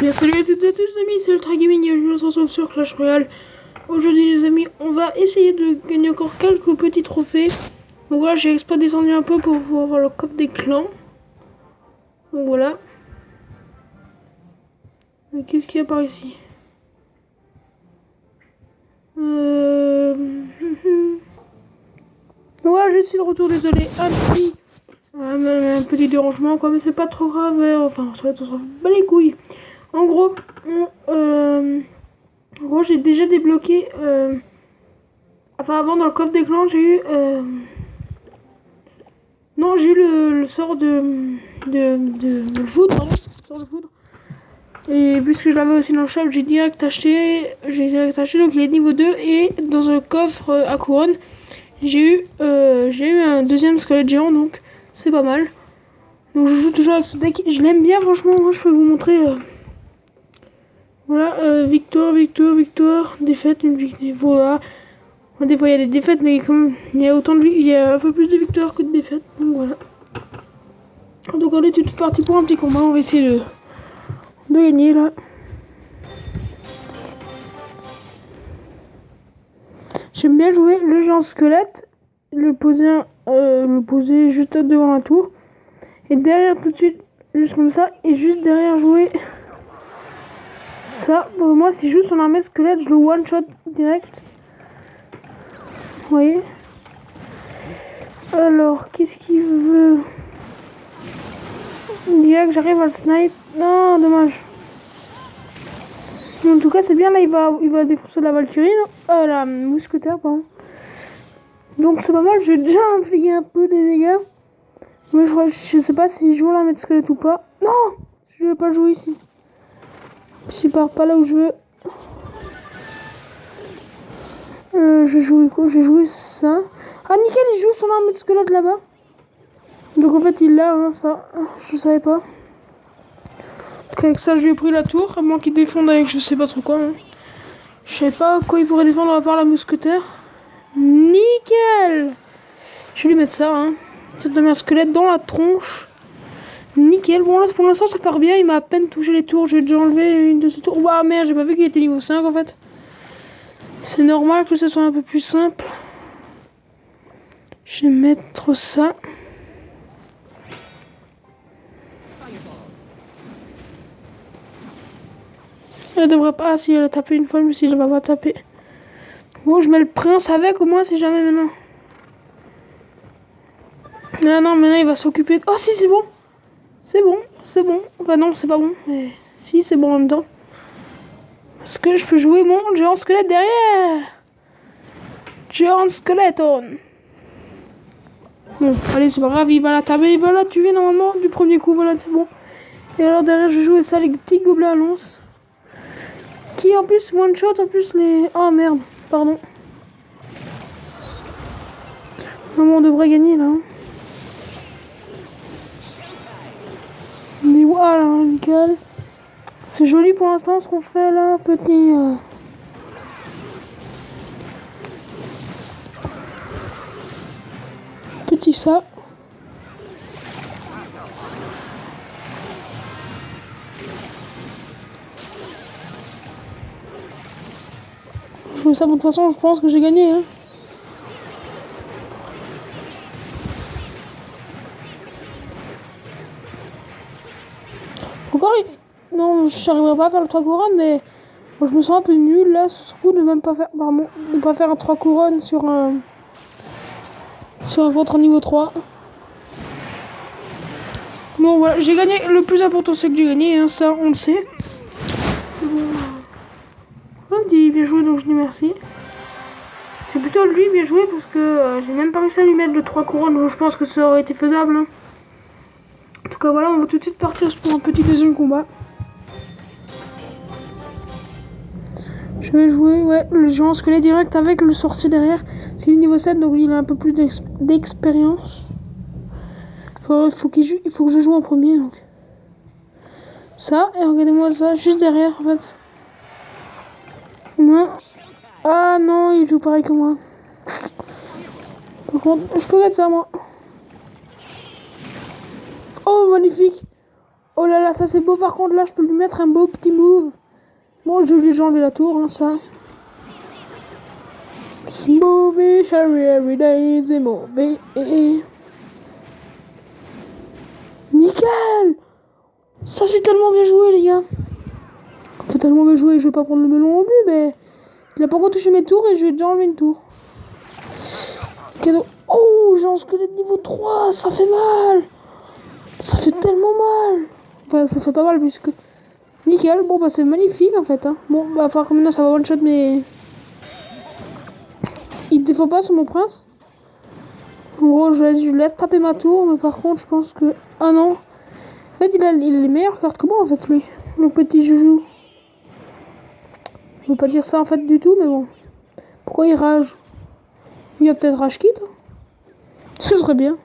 bien salut à toutes et à tous les amis, c'est Ultra Gaming et je me retrouve sur Clash Royale. Aujourd'hui les amis, on va essayer de gagner encore quelques petits trophées. Donc voilà, j'ai exprès descendu un peu pour pouvoir voir le coffre des clans. Donc voilà. Mais qu'est-ce qu'il y a par ici? Donc voilà, je suis de retour, désolé. Un petit dérangement quoi, mais c'est pas trop grave. Enfin, on s'en bat les couilles. En gros, j'ai déjà débloqué. Enfin, avant dans le coffre des clans, j'ai eu. Non, j'ai eu le sort de foudre, pardon. Le sort de foudre. Et puisque je l'avais aussi dans le shop, j'ai direct acheté. Donc il est niveau 2. Et dans un coffre à couronne, j'ai eu un deuxième squelette géant. Donc c'est pas mal. Donc je joue toujours avec ce deck. Je l'aime bien, franchement. Moi, je peux vous montrer. Voilà, victoire, défaite, une victoire. Voilà. Des fois il y a des défaites, mais comme il y a autant de il y a un peu plus de victoires que de défaites. Donc voilà. Donc on est tout parti pour un petit combat. On va essayer de gagner là. J'aime bien jouer le géant squelette, le poser juste devant la tour, et derrière tout de suite, juste comme ça, et juste derrière jouer ça. Pour moi, si je joue son armée squelette, je le one shot direct. Vous voyez. Alors, qu'est-ce qu'il veut? Il dirait que j'arrive à le snipe. Non, dommage. Mais en tout cas, c'est bien, là, il va défoncer la Valkyrie. La mousquetaire, pardon. Donc, c'est pas mal. J'ai déjà infligé un peu des dégâts. Mais je sais pas si je joue la mettre squelette ou pas. Non, je vais pas le jouer ici. Je pars pas là où je veux. J'ai joué ça. Ah, nickel, il joue son arme de squelette là-bas. Donc en fait, il l'a, hein, ça. Je savais pas. Donc avec ça, je lui ai pris la tour. À moins qu'il défonde avec je sais pas trop quoi. Hein. Je savais pas quoi il pourrait défendre à part la mousquetaire. Nickel. Je vais lui mettre ça, hein. Cette de squelette dans la tronche. Nickel. Bon, là, pour l'instant, ça part bien. Il m'a à peine touché les tours. J'ai déjà enlevé une de ces tours. Ouah, merde, j'ai pas vu qu'il était niveau 5 en fait. C'est normal que ce soit un peu plus simple. Je vais mettre ça. Elle devrait pas. Ah, si elle a tapé une fois, mais si elle va pas taper. Bon, je mets le prince avec au moins si jamais maintenant. Ah non, maintenant il va s'occuper. Oh, si, c'est bon. C'est bon, c'est bon. Enfin, non, c'est pas bon. Mais si, c'est bon en même temps. Parce que je peux jouer mon géant squelette derrière. Géant squelette on. Bon, allez, c'est pas grave, il va la taper, il va la tuer normalement du premier coup, voilà, c'est bon. Et alors derrière, je vais jouer ça, les petits gobelins à lance. Qui en plus one shot, en plus les. Oh merde, pardon. Maman, on devrait gagner là. Hein. Mais voilà, nickel. C'est joli pour l'instant ce qu'on fait là, petit. Petit ça. Mais ça, de toute façon, je pense que j'ai gagné. Hein. Encore, non, je n'arriverai pas à faire le 3 couronnes, mais bon, je me sens un peu nul là, sur ce coup, de même pas faire, pardon, de pas faire un 3 couronnes sur un contre un niveau 3. Bon, voilà, j'ai gagné. Le plus important, c'est que j'ai gagné, hein, ça, on le sait. On dit bien joué, donc je dis merci. C'est plutôt lui bien joué parce que j'ai même pas réussi à lui mettre le 3 couronnes, donc je pense que ça aurait été faisable. Hein. En tout cas, voilà, on va tout de suite partir pour un petit deuxième combat. Je vais jouer, ouais, le géant squelette direct avec le sorcier derrière. C'est le niveau 7, donc il a un peu plus d'expérience. Il faut que je joue en premier, donc. Ça, et regardez-moi ça, juste derrière, en fait. Non. Ah non, il joue pareil que moi. Par contre, je peux mettre ça, moi. Oh, magnifique. Oh là là, ça c'est beau. Par contre, là, je peux lui mettre un beau petit move. Bon, je vais enlever la tour, hein, ça. Smoothie, every day, c'est mauvais. Nickel. Ça c'est tellement bien joué, les gars. C'est tellement bien joué, je vais pas prendre le melon non plus, mais... Il a pas encore touché mes tours et je vais déjà enlever une tour. Cadeau. Oh, j'ai un squelette niveau 3, ça fait mal. Ça fait tellement mal. Enfin, ça fait pas mal puisque... Nickel, bon bah c'est magnifique en fait. Hein. Bon, bah par contre maintenant ça va one shot mais... Il défend pas sur mon prince. En gros, je laisse taper ma tour, mais par contre je pense que... Ah non. En fait il a les meilleures cartes que moi en fait lui. Le petit joujou. Je veux pas dire ça en fait du tout, mais bon. Pourquoi il rage? Il a peut-être rage quitte. Ce serait bien.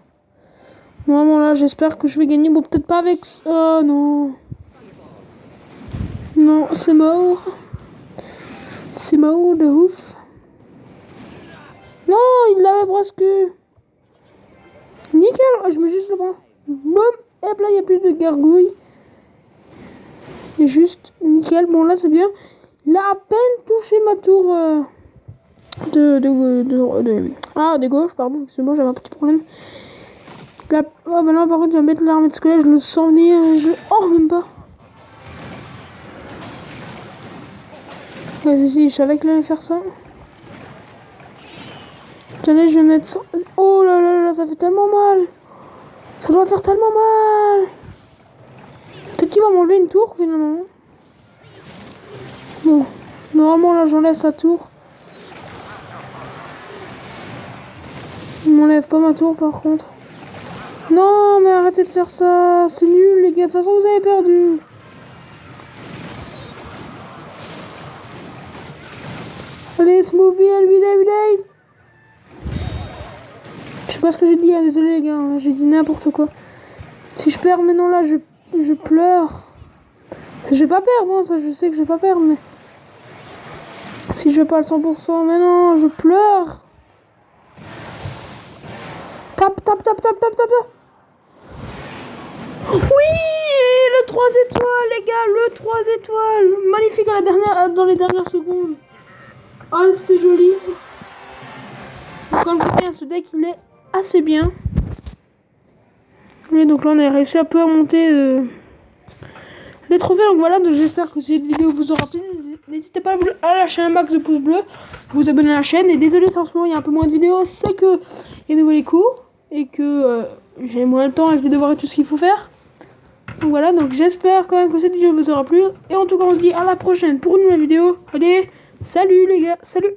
Vraiment là, j'espère que je vais gagner. Bon, peut-être pas avec... Oh non. Non, c'est mort. C'est mort de ouf. Non, il l'avait presque. Nickel. Je mets juste le bras. Boum. Hop là, il n'y a plus de gargouille. Et juste nickel. Bon, là, c'est bien. Il a à peine touché ma tour de gauche, pardon. Excusez-moi, j'avais un petit problème. Là, oh, bah là, par contre, je vais mettre l'armée de squelette. Je le sens venir. Oh, même pas. Vas-y, je savais qu'il allait faire ça. Attendez, je vais mettre ça. Oh là là là, ça fait tellement mal. Ça doit faire tellement mal. Peut-être qu'il va m'enlever une tour, finalement. Bon, normalement, là, j'enlève sa tour. Il m'enlève pas ma tour, par contre. Non, mais arrêtez de faire ça. C'est nul, les gars. De toute façon, vous avez perdu. Allez, Smoothie, every days. Je sais pas ce que j'ai dit, hein, désolé les gars, j'ai dit n'importe quoi. Si je perds maintenant là, je pleure. Je vais pas perdre, hein, ça je sais que je vais pas perdre, mais... Si je vais pas le 100%, mais non, je pleure. Tape. Oui, le 3 étoiles, les gars, le 3 étoiles. Magnifique dans les dernières secondes. Oh, c'était joli. Comme vous voyez, ce deck, il est assez bien. Et donc là, on a réussi un peu à monter les trophées. Donc voilà, donc j'espère que cette vidéo vous aura plu. N'hésitez pas à lâcher un max de pouces bleus, vous abonner à la chaîne. Et désolé si en ce moment il y a un peu moins de vidéos, c'est que il y a de nouveaux cours et que j'ai moins de temps et je vais devoir tout ce qu'il faut faire. Donc voilà, donc j'espère quand même que cette vidéo vous aura plu. Et en tout cas, on se dit à la prochaine pour une nouvelle vidéo. Allez, salut les gars, salut!